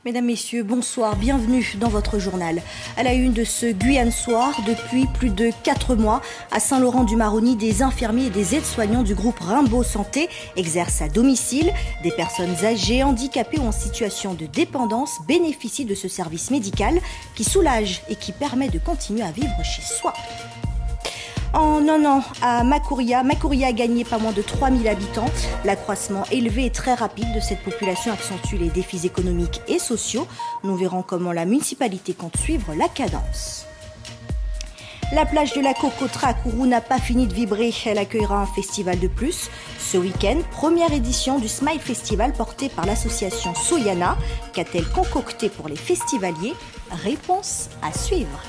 Mesdames, Messieurs, bonsoir, bienvenue dans votre journal. À la une de ce Guyane Soir, depuis plus de 4 mois, à Saint-Laurent-du-Maroni, des infirmiers et des aides-soignants du groupe Rimbaud Santé exercent à domicile. Des personnes âgées, handicapées ou en situation de dépendance bénéficient de ce service médical qui soulage et qui permet de continuer à vivre chez soi. En un an, à Makouria a gagné pas moins de 3000 habitants. L'accroissement élevé et très rapide de cette population accentue les défis économiques et sociaux. Nous verrons comment la municipalité compte suivre la cadence. La plage de la Cocotra à Kourou n'a pas fini de vibrer. Elle accueillera un festival de plus. Ce week-end, première édition du Smile Festival porté par l'association Soyana. Qu'a-t-elle concocté pour les festivaliers? Réponse à suivre.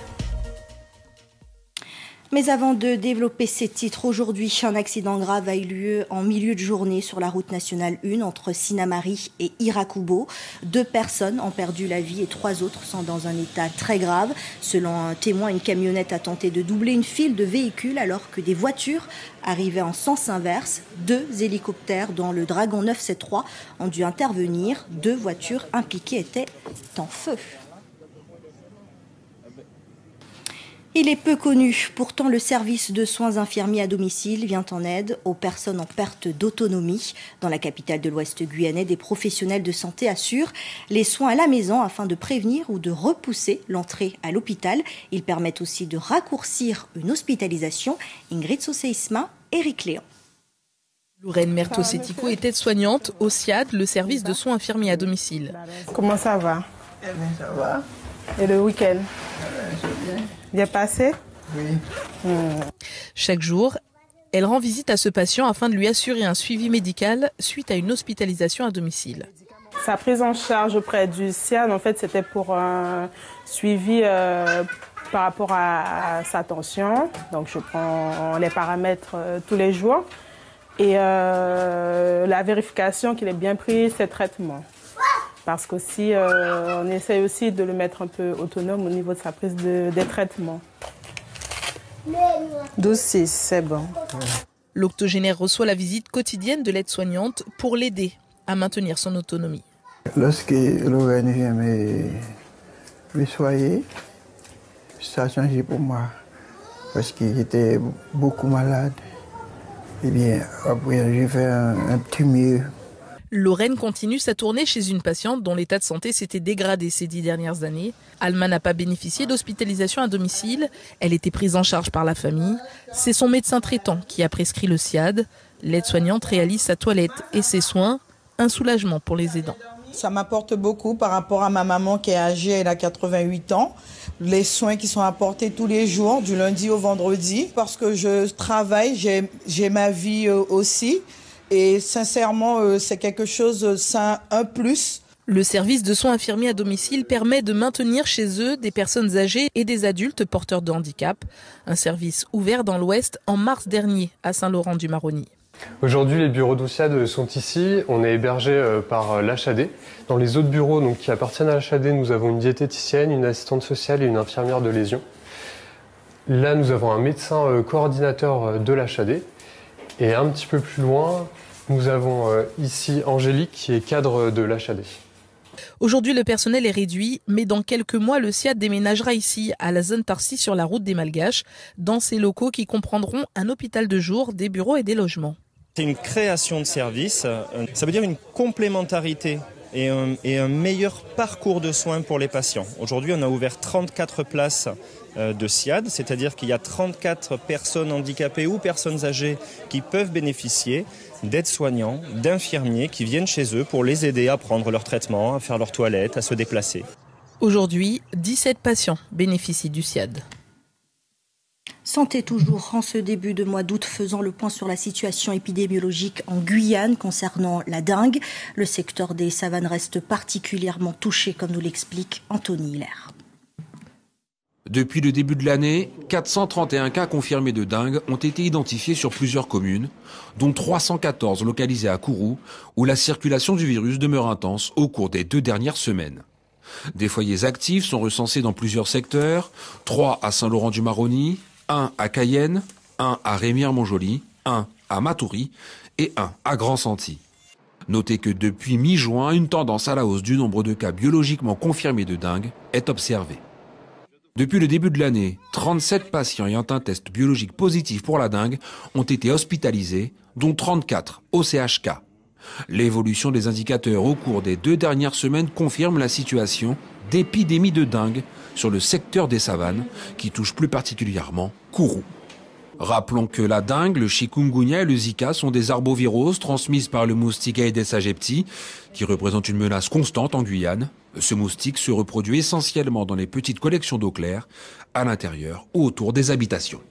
Mais avant de développer ces titres, aujourd'hui, un accident grave a eu lieu en milieu de journée sur la route nationale 1 entre Sinamari et Irakubo. 2 personnes ont perdu la vie et 3 autres sont dans un état très grave. Selon un témoin, une camionnette a tenté de doubler une file de véhicules alors que des voitures arrivaient en sens inverse. 2 hélicoptères, dont le Dragon 973, ont dû intervenir. 2 voitures impliquées étaient en feu. Il est peu connu, pourtant le service de soins infirmiers à domicile vient en aide aux personnes en perte d'autonomie. Dans la capitale de l'Ouest guyanais, des professionnels de santé assurent les soins à la maison afin de prévenir ou de repousser l'entrée à l'hôpital. Ils permettent aussi de raccourcir une hospitalisation. Ingrid Soseisma, Éric Léon. Lorraine Merto-Sético est aide-soignante au SIAD, le service de soins infirmiers à domicile. Comment ça va? Eh bien, ça va. Et le week-end? Bien passé? Oui. Chaque jour, elle rend visite à ce patient afin de lui assurer un suivi médical suite à une hospitalisation à domicile. Sa prise en charge auprès du SIAD, en fait, c'était pour un suivi par rapport à sa tension. Donc, je prends les paramètres tous les jours. Et la vérification qu'il ait bien pris ses traitements. Parce qu'aussi, on essaye aussi de le mettre un peu autonome au niveau de sa prise des traitements. 12-6, c'est bon. L'octogénaire reçoit la visite quotidienne de l'aide-soignante pour l'aider à maintenir son autonomie. Lorsque Lorraine vient me soigner, ça a changé pour moi. Parce qu'il était beaucoup malade. Eh bien, après, j'ai fait un petit mieux. Lorraine continue sa tournée chez une patiente dont l'état de santé s'était dégradé ces 10 dernières années. Alma n'a pas bénéficié d'hospitalisation à domicile. Elle était prise en charge par la famille. C'est son médecin traitant qui a prescrit le SIAD. L'aide-soignante réalise sa toilette et ses soins. Un soulagement pour les aidants. Ça m'apporte beaucoup par rapport à ma maman qui est âgée, elle a 88 ans. Les soins qui sont apportés tous les jours, du lundi au vendredi. Parce que je travaille, j'ai ma vie aussi. Et sincèrement, c'est quelque chose, c'est un plus. Le service de soins infirmiers à domicile permet de maintenir chez eux des personnes âgées et des adultes porteurs de handicap. Un service ouvert dans l'Ouest en mars dernier à Saint-Laurent-du-Maroni. Aujourd'hui, les bureaux d'OSIAD sont ici. On est hébergé par l'HAD. Dans les autres bureaux qui appartiennent à l'HAD, nous avons une diététicienne, une assistante sociale et une infirmière de lésion. Là, nous avons un médecin coordinateur de l'HAD. Et un petit peu plus loin, nous avons ici Angélique qui est cadre de l'HAD. Aujourd'hui, le personnel est réduit, mais dans quelques mois, le SIAD déménagera ici, à la zone Tarsi, sur la route des Malgaches, dans ces locaux qui comprendront un hôpital de jour, des bureaux et des logements. C'est une création de service, ça veut dire une complémentarité et un meilleur parcours de soins pour les patients. Aujourd'hui, on a ouvert 34 places de SIAD, c'est-à-dire qu'il y a 34 personnes handicapées ou personnes âgées qui peuvent bénéficier d'aides-soignants, d'infirmiers qui viennent chez eux pour les aider à prendre leur traitement, à faire leur toilette, à se déplacer. Aujourd'hui, 17 patients bénéficient du SIAD. Santé toujours en ce début de mois d'août, faisant le point sur la situation épidémiologique en Guyane concernant la dengue. Le secteur des savanes reste particulièrement touché, comme nous l'explique Anthony Hilaire. Depuis le début de l'année, 431 cas confirmés de dengue ont été identifiés sur plusieurs communes, dont 314 localisées à Kourou, où la circulation du virus demeure intense au cours des 2 dernières semaines. Des foyers actifs sont recensés dans plusieurs secteurs, 3 à Saint-Laurent-du-Maroni, 1 à Cayenne, 1 à Rémière-Montjoly, 1 à Matoury et 1 à Grand-Santi. Notez que depuis mi-juin, une tendance à la hausse du nombre de cas biologiquement confirmés de dengue est observée. Depuis le début de l'année, 37 patients ayant un test biologique positif pour la dengue ont été hospitalisés, dont 34 au CHK. L'évolution des indicateurs au cours des 2 dernières semaines confirme la situation d'épidémie de dengue sur le secteur des savanes, qui touche plus particulièrement Kourou. Rappelons que la dengue, le chikungunya et le zika sont des arboviroses transmises par le moustique Aedes aegypti, qui représente une menace constante en Guyane. Ce moustique se reproduit essentiellement dans les petites collections d'eau claire, à l'intérieur ou autour des habitations.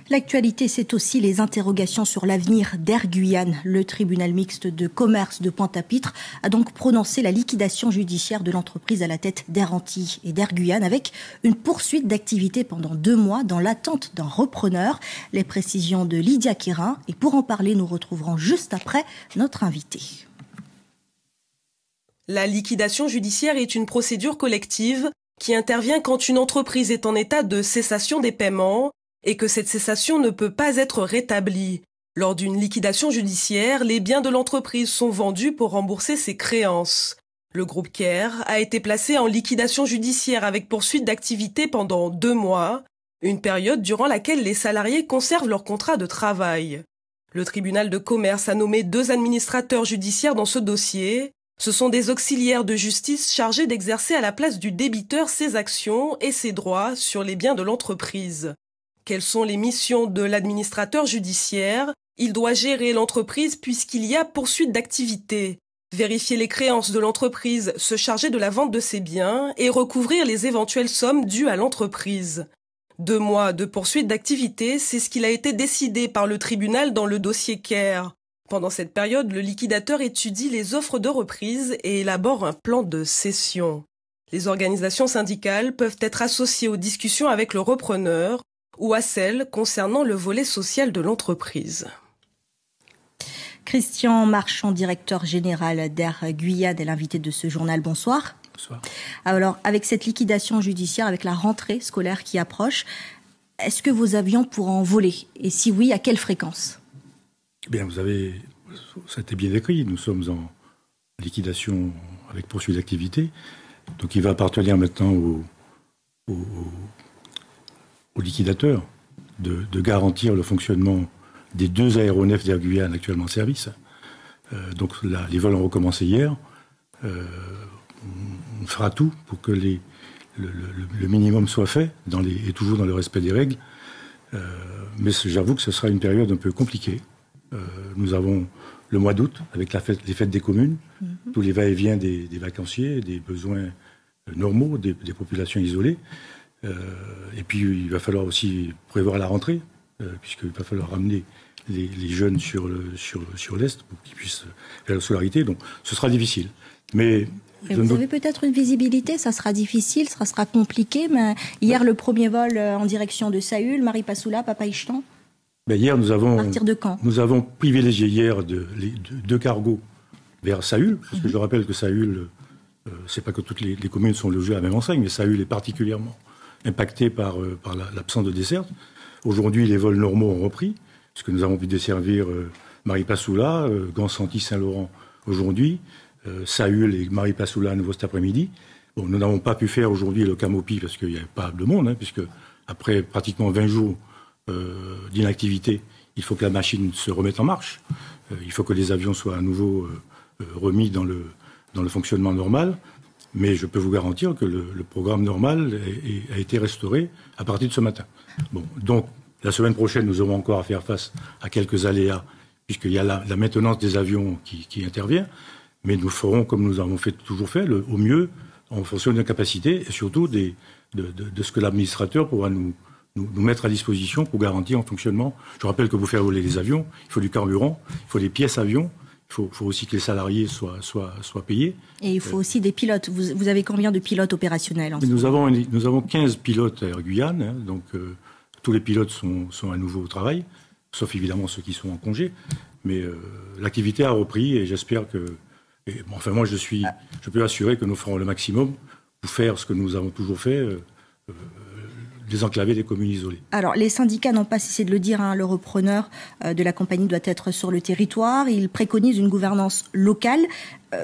L'actualité, c'est aussi les interrogations sur l'avenir d'Air Guyane. Le tribunal mixte de commerce de Pointe-à-Pitre a donc prononcé la liquidation judiciaire de l'entreprise à la tête d'Air Antilles et d'Air Guyane, avec une poursuite d'activité pendant 2 mois dans l'attente d'un repreneur. Les précisions de Lydia Quérin. Et pour en parler, nous retrouverons juste après notre invité. La liquidation judiciaire est une procédure collective qui intervient quand une entreprise est en état de cessation des paiements et que cette cessation ne peut pas être rétablie. Lors d'une liquidation judiciaire, les biens de l'entreprise sont vendus pour rembourser ses créances. Le groupe Care a été placé en liquidation judiciaire avec poursuite d'activité pendant 2 mois, une période durant laquelle les salariés conservent leur contrat de travail. Le tribunal de commerce a nommé 2 administrateurs judiciaires dans ce dossier. Ce sont des auxiliaires de justice chargés d'exercer à la place du débiteur ses actions et ses droits sur les biens de l'entreprise. Quelles sont les missions de l'administrateur judiciaire? Il doit gérer l'entreprise puisqu'il y a poursuite d'activité, vérifier les créances de l'entreprise, se charger de la vente de ses biens et recouvrir les éventuelles sommes dues à l'entreprise. 2 mois de poursuite d'activité, c'est ce qu'il a été décidé par le tribunal dans le dossier Care. Pendant cette période, le liquidateur étudie les offres de reprise et élabore un plan de cession. Les organisations syndicales peuvent être associées aux discussions avec le repreneur ou à celles concernant le volet social de l'entreprise. Christian Marchand, directeur général d'Air Guyane, est l'invité de ce journal. Bonsoir. Bonsoir. Alors, avec cette liquidation judiciaire, avec la rentrée scolaire qui approche, est-ce que vos avions pourront en voler? Et si oui, à quelle fréquence? Bien, ça a été bien décrit. Nous sommes en liquidation avec poursuite d'activité. Donc, il va appartenir maintenant au liquidateur de garantir le fonctionnement des 2 aéronefs d'Air Guyane actuellement en service. Donc là, les vols ont recommencé hier. On fera tout pour que le minimum soit fait et toujours dans le respect des règles. Mais j'avoue que ce sera une période un peu compliquée. Nous avons le mois d'août avec les fêtes des communes, tous les va-et-vient des vacanciers, des besoins normaux des populations isolées. Et puis, il va falloir aussi prévoir la rentrée, puisqu'il va falloir ramener les jeunes sur l'Est pour qu'ils puissent faire la scolarité. Donc, ce sera difficile. Mais vous avez peut-être une visibilité, ça sera difficile, ça sera compliqué. Mais hier, le premier vol en direction de Saül, Maripasoula, Papaïchtan. Hier, à partir de quand? Nous avons privilégié hier 2 cargos vers Saül, parce que je rappelle que Saül, c'est pas que toutes les communes sont logées à la même enseigne, mais Saül est particulièrement impacté par l'absence de desserte. Aujourd'hui, les vols normaux ont repris, puisque nous avons pu desservir Maripasoula, Gansanti, Saint-Laurent aujourd'hui, Saül et Maripasoula à nouveau cet après-midi. Bon, nous n'avons pas pu faire aujourd'hui le Camopi parce qu'il n'y avait pas de monde, puisque après pratiquement 20 jours d'inactivité, il faut que la machine se remette en marche. Il faut que les avions soient à nouveau remis dans le fonctionnement normal. Mais je peux vous garantir que le programme normal a été restauré à partir de ce matin. Bon, donc, la semaine prochaine, nous aurons encore à faire face à quelques aléas, puisqu'il y a la maintenance des avions qui intervient. Mais nous ferons, comme nous avons toujours fait, au mieux, en fonction de nos capacités, et surtout de ce que l'administrateur pourra nous mettre à disposition pour garantir un fonctionnement. Je rappelle que pour faire voler les avions, il faut du carburant, il faut des pièces avions. Il faut aussi que les salariés soient payés. Et il faut aussi des pilotes. Vous avez combien de pilotes opérationnels nous avons 15 pilotes à Air Guyane, donc tous les pilotes sont à nouveau au travail, sauf évidemment ceux qui sont en congé. Mais l'activité a repris et j'espère que... moi, je peux assurer que nous ferons le maximum pour faire ce que nous avons toujours fait, désenclaver les communes isolées. Alors, les syndicats n'ont pas cessé de le dire, le repreneur de la compagnie doit être sur le territoire. Il préconise une gouvernance locale.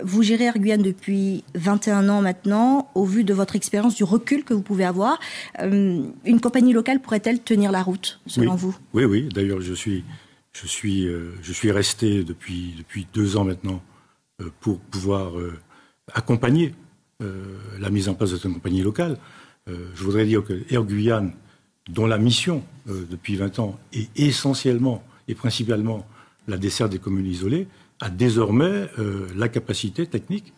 Vous gérez Air Guyane depuis 21 ans maintenant. Au vu de votre expérience, du recul que vous pouvez avoir, une compagnie locale pourrait-elle tenir la route, selon vous ? Oui. D'ailleurs, je suis resté depuis 2 ans maintenant pour pouvoir accompagner la mise en place de cette compagnie locale. Je voudrais dire que Air Guyane, dont la mission depuis 20 ans est essentiellement et principalement la desserte des communes isolées, a désormais la capacité technique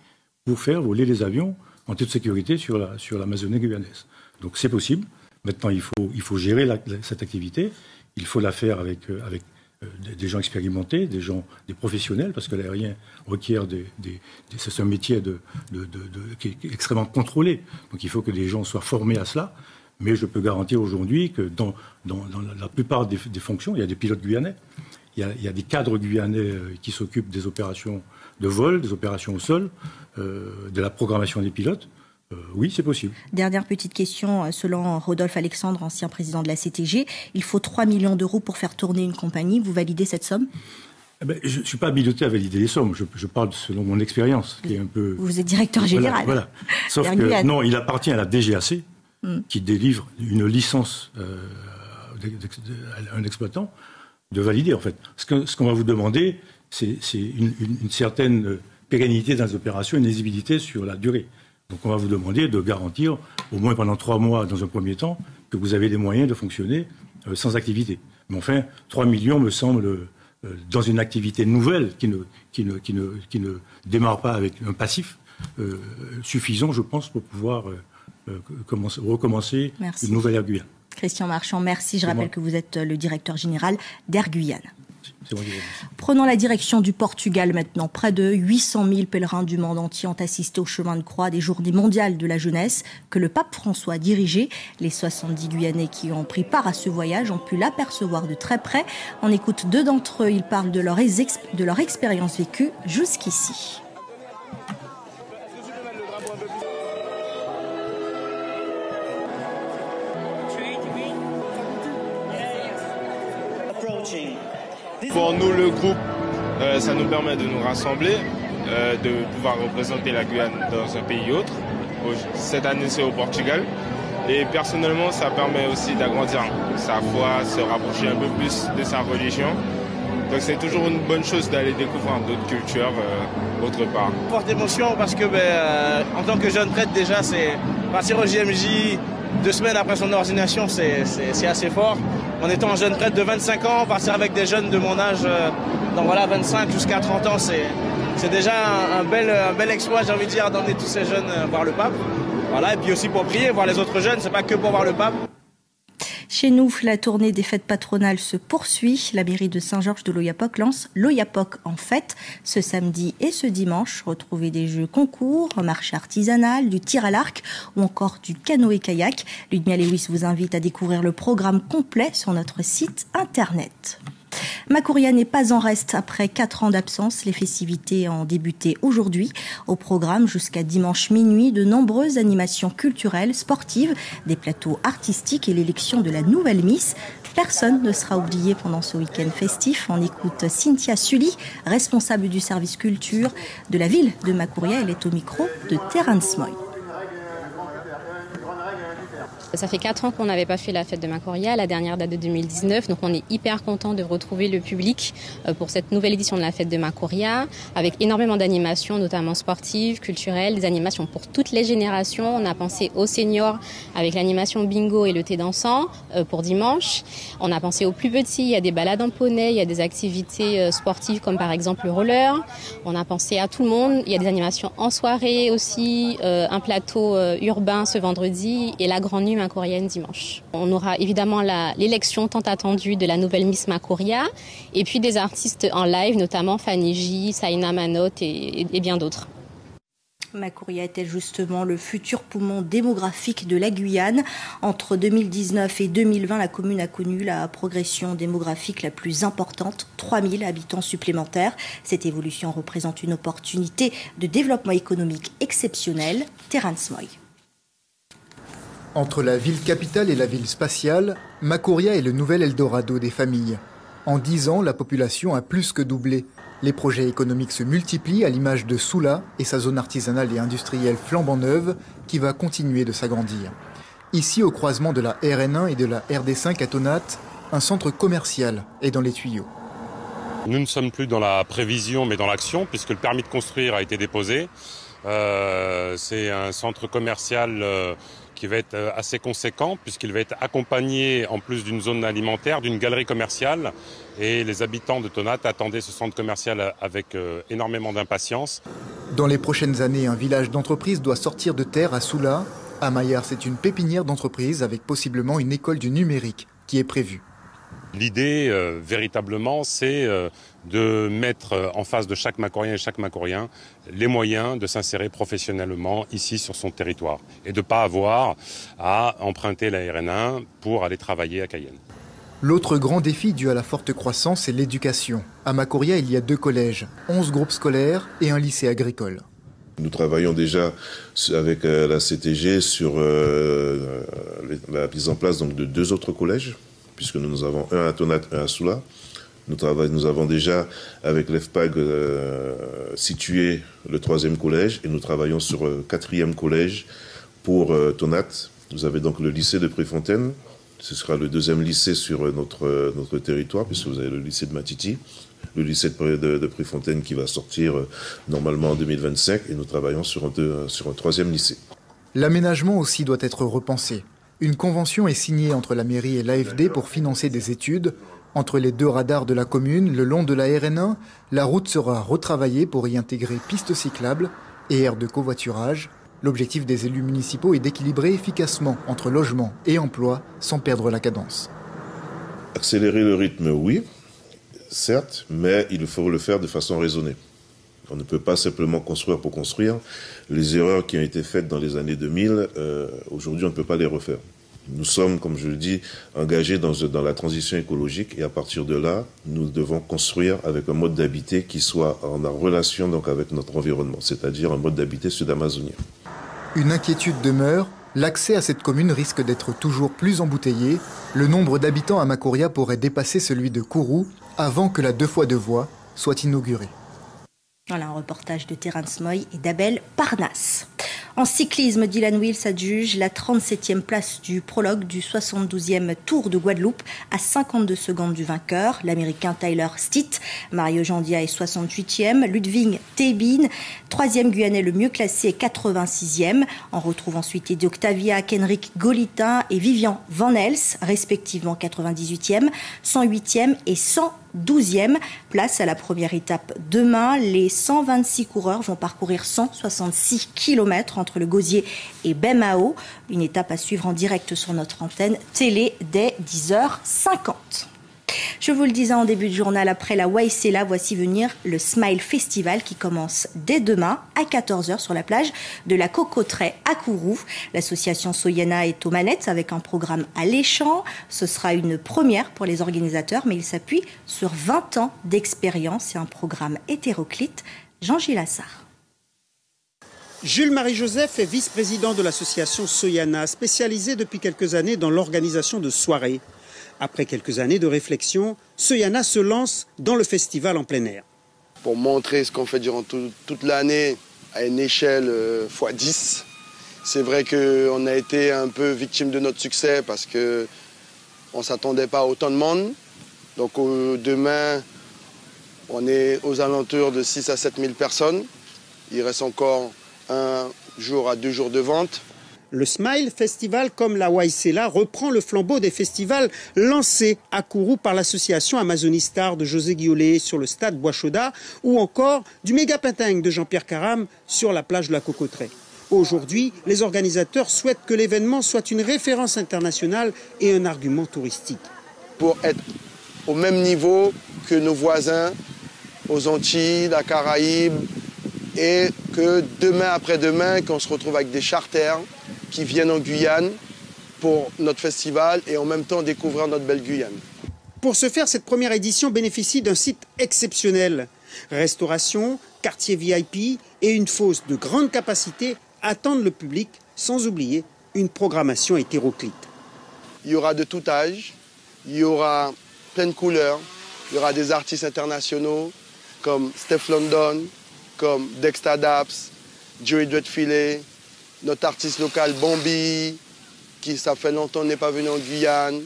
pour faire voler les avions en toute sécurité sur l'Amazonie guyanaise. Donc c'est possible. Maintenant, il faut gérer cette activité. Il faut la faire avec des gens expérimentés, des professionnels, parce que l'aérien requiert c'est un métier qui est extrêmement contrôlé. Donc il faut que les gens soient formés à cela. Mais je peux garantir aujourd'hui que dans la plupart des fonctions, il y a des pilotes guyanais, il y a des cadres guyanais qui s'occupent des opérations de vol, des opérations au sol, de la programmation des pilotes. Oui, c'est possible. Dernière petite question, selon Rodolphe Alexandre, ancien président de la CTG, il faut 3 millions d'euros pour faire tourner une compagnie. Vous validez cette somme ? Je ne suis pas habilité à valider les sommes. Je parle selon mon expérience, qui est un peu... Vous êtes directeur général. Voilà. Sauf que, non, il appartient à la DGAC, qui délivre une licence à un exploitant, de valider, en fait. Ce qu'on va vous demander, c'est une certaine pérennité dans les opérations, une lisibilité sur la durée. Donc on va vous demander de garantir, au moins pendant 3 mois dans un premier temps, que vous avez les moyens de fonctionner sans activité. Mais enfin, 3 millions me semble, dans une activité nouvelle qui ne démarre pas avec un passif, suffisant, je pense, pour pouvoir recommencer une nouvelle Air Guyane. Christian Marchand, merci. Je rappelle que vous êtes le directeur général d'Air Guyane. Prenons la direction du Portugal maintenant. Près de 800 000 pèlerins du monde entier ont assisté au chemin de croix des Journées mondiales de la jeunesse que le pape François a dirigé. Les 70 Guyanais qui ont pris part à ce voyage ont pu l'apercevoir de très près. On écoute 2 d'entre eux. Ils parlent de leur expérience vécue jusqu'ici. Pour nous, le groupe, ça nous permet de nous rassembler, de pouvoir représenter la Guyane dans un pays autre. Cette année, c'est au Portugal. Et personnellement, ça permet aussi d'agrandir sa foi, se rapprocher un peu plus de sa religion. Donc c'est toujours une bonne chose d'aller découvrir d'autres cultures autre part. Forte émotion parce que en tant que jeune prêtre, déjà, c'est partir au JMJ 2 semaines après son ordination, c'est assez fort. En étant un jeune prêtre de 25 ans, partir avec des jeunes de mon âge, donc voilà, 25 jusqu'à 30 ans, c'est déjà un bel exploit, j'ai envie de dire, d'emmener tous ces jeunes voir le pape. Voilà, et puis aussi pour prier, voir les autres jeunes, c'est pas que pour voir le pape. Chez nous, la tournée des fêtes patronales se poursuit. La mairie de Saint-Georges de l'Oyapock lance l'Oyapock en fête ce samedi et ce dimanche. Retrouvez des jeux concours, un marché artisanal, du tir à l'arc ou encore du canoë-kayak. Ludmilla Lewis vous invite à découvrir le programme complet sur notre site internet. Macouria n'est pas en reste après 4 ans d'absence. Les festivités ont débuté aujourd'hui. Au programme, jusqu'à dimanche minuit, de nombreuses animations culturelles, sportives, des plateaux artistiques et l'élection de la nouvelle Miss. Personne ne sera oublié pendant ce week-end festif. On écoute Cynthia Sully, responsable du service culture de la ville de Macouria. Elle est au micro de Terence Moy. Ça fait 4 ans qu'on n'avait pas fait la fête de Macouria, la dernière date de 2019, donc on est hyper content de retrouver le public pour cette nouvelle édition de la fête de Macouria, avec énormément d'animations, notamment sportives, culturelles, des animations pour toutes les générations. On a pensé aux seniors avec l'animation bingo et le thé dansant pour dimanche. On a pensé aux plus petits, il y a des balades en poney, il y a des activités sportives comme par exemple le roller. On a pensé à tout le monde, il y a des animations en soirée aussi, un plateau urbain ce vendredi et la grande nuit macourienne dimanche. On aura évidemment l'élection tant attendue de la nouvelle Miss Macouria et puis des artistes en live, notamment Fanny J, Saïna Manot et bien d'autres. Macouria était justement le futur poumon démographique de la Guyane. Entre 2019 et 2020, la commune a connu la progression démographique la plus importante, 3000 habitants supplémentaires. Cette évolution représente une opportunité de développement économique exceptionnelle. Terence Moy. Entre la ville capitale et la ville spatiale, Macoria est le nouvel Eldorado des familles. En 10 ans, la population a plus que doublé. Les projets économiques se multiplient à l'image de Soula et sa zone artisanale et industrielle flambant neuve qui va continuer de s'agrandir. Ici, au croisement de la RN1 et de la RD5 à Tonat, un centre commercial est dans les tuyaux. Nous ne sommes plus dans la prévision mais dans l'action puisque le permis de construire a été déposé. C'est un centre commercial qui va être assez conséquent puisqu'il va être accompagné en plus d'une zone alimentaire, d'une galerie commerciale et les habitants de Tonat attendaient ce centre commercial avec énormément d'impatience. Dans les prochaines années, un village d'entreprise doit sortir de terre à Soula. À Maillard, c'est une pépinière d'entreprise avec possiblement une école du numérique qui est prévue. L'idée, véritablement, c'est de mettre en face de chaque Macorien et chaque Macorien les moyens de s'insérer professionnellement ici sur son territoire et de ne pas avoir à emprunter la RN1 pour aller travailler à Cayenne. L'autre grand défi dû à la forte croissance, c'est l'éducation. À Macoria, il y a 2 collèges, 11 groupes scolaires et un lycée agricole. Nous travaillons déjà avec la CTG sur la mise en place donc, de 2 autres collèges, puisque nous avons un à Tonat et un à Soula. Nous avons déjà, avec l'EFPAG, situé le 3e collège et nous travaillons sur le 4e collège pour Tonat. Vous avez donc le lycée de Préfontaine. Ce sera le 2e lycée sur notre territoire, puisque vous avez le lycée de Matiti, le lycée de Préfontaine qui va sortir normalement en 2025 et nous travaillons sur un 3e lycée. L'aménagement aussi doit être repensé. Une convention est signée entre la mairie et l'AFD pour financer des études. Entre les 2 radars de la commune, le long de la RN1, la route sera retravaillée pour y intégrer pistes cyclables et aires de covoiturage. L'objectif des élus municipaux est d'équilibrer efficacement entre logement et emploi sans perdre la cadence. Accélérer le rythme, oui, certes, mais il faut le faire de façon raisonnée. On ne peut pas simplement construire pour construire. Les erreurs qui ont été faites dans les années 2000, aujourd'hui, on ne peut pas les refaire. Nous sommes, comme je le dis, engagés dans la transition écologique et à partir de là, nous devons construire avec un mode d'habiter qui soit en relation donc, avec notre environnement, c'est-à-dire un mode d'habiter sud-amazonien. Une inquiétude demeure. L'accès à cette commune risque d'être toujours plus embouteillé. Le nombre d'habitants à Macoria pourrait dépasser celui de Kourou avant que la 2 fois 2 voies soit inaugurée. Voilà un reportage de Terence Moy et d'Abel Parnasse. En cyclisme, Dylan Wills adjuge la 37e place du prologue du 72e Tour de Guadeloupe à 52 secondes du vainqueur, l'Américain Tyler Stitt. Mario Jandia est 68e, Ludwig Tebin, 3e Guyanais le mieux classé, 86e. On retrouve ensuite Eddie Octavia, Kenric Golitin et Vivian Van Els, respectivement 98e, 108e et 112e. Place à la première étape demain. Les 126 coureurs vont parcourir 166 km entre le Gosier et Bemao. Une étape à suivre en direct sur notre antenne télé dès 10h50. Je vous le disais en début de journal, après la Waïsela, voici venir le Smile Festival qui commence dès demain à 14h sur la plage de la Cocoterie à Kourou. L'association Soyana est aux manettes avec un programme alléchant. Ce sera une première pour les organisateurs, mais il s'appuie sur 20 ans d'expérience et un programme hétéroclite. Jean-Gilles Assard. Jules-Marie Joseph est vice-président de l'association Soyana, spécialisée depuis quelques années dans l'organisation de soirées. Après quelques années de réflexion, Soyana se lance dans le festival en plein air. Pour montrer ce qu'on fait durant toute l'année à une échelle x10, c'est vrai qu'on a été un peu victime de notre succès parce qu'on ne s'attendait pas à autant de monde. Donc demain, on est aux alentours de 6 à 7 000 personnes. Il reste encore 1 jour à 2 jours de vente. Le Smile Festival, comme la Waïsela, reprend le flambeau des festivals lancés à Kourou par l'association Amazonie Star de José Guiolé sur le stade Bois-Chauda ou encore du Méga Pinting de Jean-Pierre Caram sur la plage de la Cocoterie. Aujourd'hui, les organisateurs souhaitent que l'événement soit une référence internationale et un argument touristique. Pour être au même niveau que nos voisins aux Antilles, la Caraïbe, et que demain après-demain, qu'on se retrouve avec des charters qui viennent en Guyane pour notre festival et en même temps découvrir notre belle Guyane. Pour ce faire, cette première édition bénéficie d'un site exceptionnel. Restauration, quartier VIP et une fosse de grande capacité attendent le public, sans oublier une programmation hétéroclite. Il y aura de tout âge, il y aura plein de couleurs, il y aura des artistes internationaux comme Steph London, comme Dexta Daps, Joey Dreadfilet, notre artiste local Bombi, qui ça fait longtemps n'est pas venu en Guyane,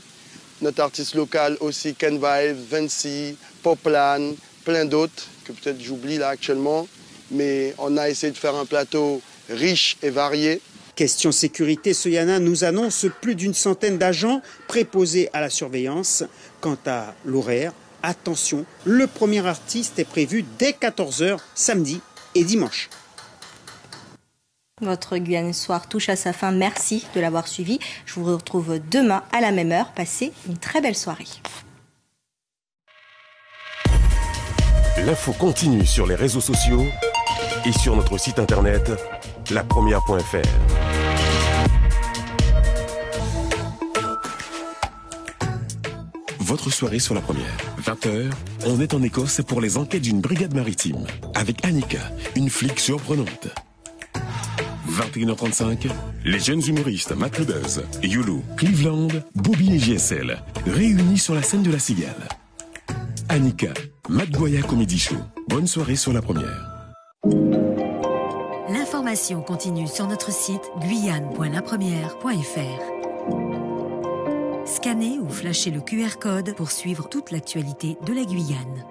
notre artiste local aussi Ken Vibe, Vinci, Poplan, plein d'autres que peut-être j'oublie là actuellement, mais on a essayé de faire un plateau riche et varié. Question sécurité, Soyana nous annonce plus d'une centaine d'agents préposés à la surveillance. Quant à l'horaire, attention, le premier artiste est prévu dès 14h samedi et dimanche. Votre Guyane Soir touche à sa fin. Merci de l'avoir suivi. Je vous retrouve demain à la même heure. Passez une très belle soirée. L'info continue sur les réseaux sociaux et sur notre site internet lapremière.fr. Votre soirée sur La Première. 20h, on est en Écosse pour les enquêtes d'une brigade maritime. Avec Annika, une flic surprenante. 21h35, les jeunes humoristes Matt Lubez, Youlou, Cleveland, Bobby et JSL, réunis sur la scène de La Cigale. Annika, Matt Goya Comedy Show. Bonne soirée sur La Première. L'information continue sur notre site guyane.lapremière.fr. Scannez ou flashez le QR code pour suivre toute l'actualité de la Guyane.